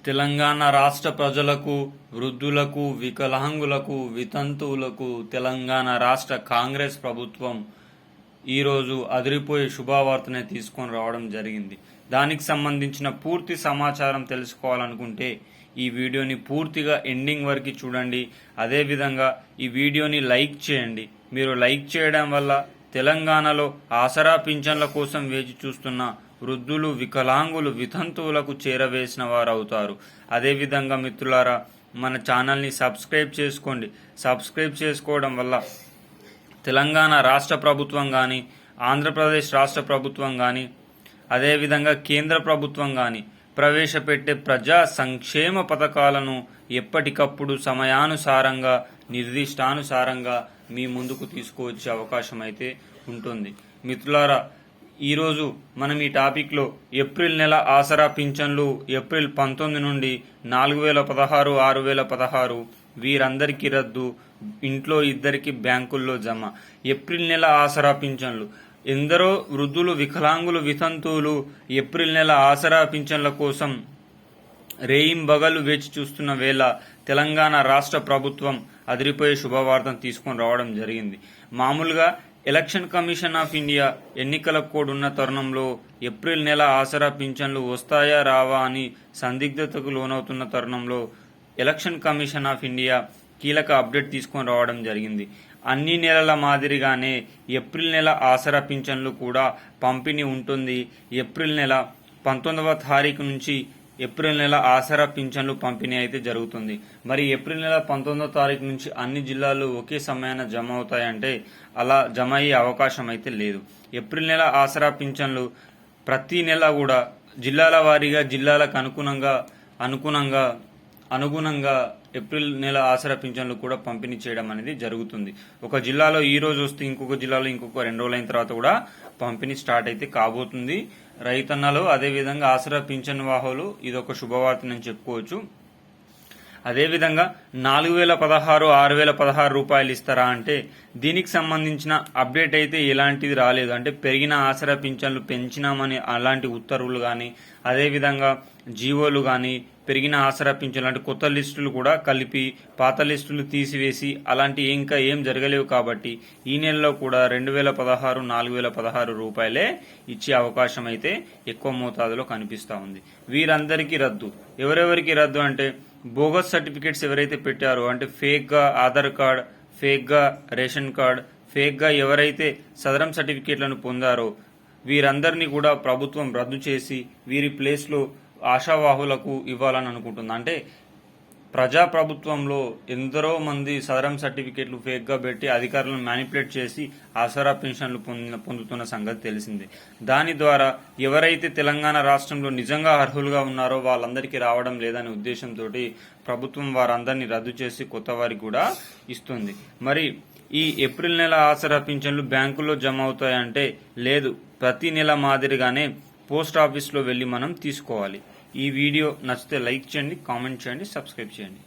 తెలంగాణ రాష్ట్ర ప్రజలకు, వృద్ధులకు, వికలాంగులకు, వితంతువులకు తెలంగాణ రాష్ట్ర కాంగ్రెస్ ప్రభుత్వం ఈరోజు అదిరిపోయే శుభవార్తనే తీసుకొని రావడం జరిగింది. దానికి సంబంధించిన పూర్తి సమాచారం తెలుసుకోవాలనుకుంటే ఈ వీడియోని పూర్తిగా ఎండింగ్ వరకు చూడండి. అదేవిధంగా ఈ వీడియోని లైక్ చేయండి. మీరు లైక్ చేయడం వల్ల తెలంగాణలో ఆసరా పింఛన్ల కోసం వేచి చూస్తున్న వృద్ధులు, వికలాంగులు, వితంతువులకు చేరవేసిన వారు అవుతారు. అదేవిధంగా మిత్రులారా, మన ఛానల్ని సబ్స్క్రైబ్ చేసుకోండి. సబ్స్క్రైబ్ చేసుకోవడం వల్ల తెలంగాణ రాష్ట్ర ప్రభుత్వం కానీ, ఆంధ్రప్రదేశ్ రాష్ట్ర ప్రభుత్వం కానీ, అదేవిధంగా కేంద్ర ప్రభుత్వం కానీ ప్రవేశపెట్టే ప్రజా సంక్షేమ పథకాలను ఎప్పటికప్పుడు సమయానుసారంగా, నిర్దిష్టానుసారంగా మీ ముందుకు తీసుకువచ్చే అవకాశం అయితే ఉంటుంది. మిత్రులారా, ఈరోజు మనం ఈ టాపిక్లో ఏప్రిల్ నెల ఆసరా పింఛన్లు ఏప్రిల్ 19 నుండి 4016, 6016 వీరందరికీ రద్దు, ఇంట్లో ఇద్దరికి బ్యాంకుల్లో జమ. ఏప్రిల్ నెల ఆసరా పింఛన్లు ఎందరో వృద్ధులు, వికలాంగులు, వితంతువులు ఏప్రిల్ నెల ఆసరా పింఛన్ల కోసం రేయింబగలు వేచి చూస్తున్న వేళ తెలంగాణ రాష్ట్ర ప్రభుత్వం అదిరిపోయే శుభవార్తను తీసుకొని రావడం జరిగింది. మామూలుగా ఎలక్షన్ కమిషన్ ఆఫ్ ఇండియా ఎన్నికల కోడ్ ఉన్న తరుణంలో ఏప్రిల్ నెల ఆసరా పింఛన్లు వస్తాయా రావా అని సందిగ్ధతకు లోనవుతున్న తరుణంలో ఎలక్షన్ కమిషన్ ఆఫ్ ఇండియా కీలక అప్డేట్ తీసుకొని రావడం జరిగింది. అన్ని నెలల మాదిరిగానే ఏప్రిల్ నెల ఆసరా పింఛన్లు కూడా పంపిణీ ఉంటుంది. ఏప్రిల్ నెల 19వ తారీఖు నుంచి ఏప్రిల్ నెల ఆసరా పింఛన్లు పంపిణీ అయితే జరుగుతుంది. మరి ఏప్రిల్ నెల 19వ తారీఖు నుంచి అన్ని జిల్లాలు ఒకే సమయాన జమ అవుతాయంటే అలా జమ అయ్యే అవకాశం అయితే లేదు. ఏప్రిల్ నెల ఆసరా పింఛన్లు ప్రతి నెల కూడా జిల్లాల వారీగా, జిల్లాలకు అనుగుణంగా ఏప్రిల్ నెల ఆసరా పింఛన్లు కూడా పంపిణీ చేయడం అనేది జరుగుతుంది. ఒక జిల్లాలో ఈ రోజు వస్తే ఇంకొక జిల్లాలో ఇంకొక 2 రోజులైన తర్వాత కూడా పంపిణీ స్టార్ట్ అయితే కాబోతుంది. రైతన్నలు, అదేవిధంగా ఆసరా పింఛన్ వాహులు ఇదొక శుభవార్త నేను చెప్పుకోవచ్చు. అదేవిధంగా 4016, 6016 రూపాయలు ఇస్తారా అంటే దీనికి సంబంధించిన అప్డేట్ అయితే ఎలాంటిది రాలేదు. అంటే పెరిగిన ఆసరా పింఛన్లు పెంచినామని అలాంటి ఉత్తర్వులు కానీ, అదేవిధంగా జీవోలు కానీ, పెరిగిన ఆసరా పింఛన్లు అంటే కొత్త లిస్టులు కూడా కలిపి పాత లిస్టులు తీసివేసి అలాంటి ఇంకా ఏం జరగలేవు. కాబట్టి ఈ నెలలో కూడా 2016, 4016 రూపాయలే ఇచ్చే అవకాశం అయితే ఎక్కువ మోతాదులో కనిపిస్తూ ఉంది. వీరందరికీ రద్దు. ఎవరెవరికి రద్దు అంటే బోగస్ సర్టిఫికేట్స్ ఎవరైతే పెట్టారో, అంటే ఫేక్ గా ఆధార్ కార్డ్, ఫేక్ గా రేషన్ కార్డ్, ఫేక్ గా ఎవరైతే సదరం సర్టిఫికేట్లను పొందారో వీరందరినీ కూడా ప్రభుత్వం రద్దు చేసి వీరి ప్లేస్ లో ఆశావాహులకు ఇవ్వాలని అనుకుంటుంది. అంటే ప్రజా ప్రభుత్వంలో ఎందరో మంది సదరం సర్టిఫికేట్లు ఫేక్ గా పెట్టి అధికారులను మ్యానిపులేట్ చేసి ఆసరా పెన్షన్లు పొందుతున్న సంగతి తెలిసిందే. దాని ద్వారా ఎవరైతే తెలంగాణ రాష్ట్రంలో నిజంగా అర్హులుగా ఉన్నారో వాళ్ళందరికీ రావడం లేదనే ఉద్దేశంతో ప్రభుత్వం వారందరినీ రద్దు చేసి కొత్త వారికి కూడా ఇస్తుంది. మరి ఈ ఏప్రిల్ నెల ఆసరా పింఛన్లు బ్యాంకుల్లో జమ అవుతాయంటే లేదు, ప్రతి నెల మాదిరిగానే పోస్ట్ ఆఫీస్లో వెళ్ళి మనం తీసుకోవాలి. ఈ వీడియో నచ్చితే లైక్ చేయండి, కామెంట్ చేయండి, సబ్స్క్రైబ్ చేయండి.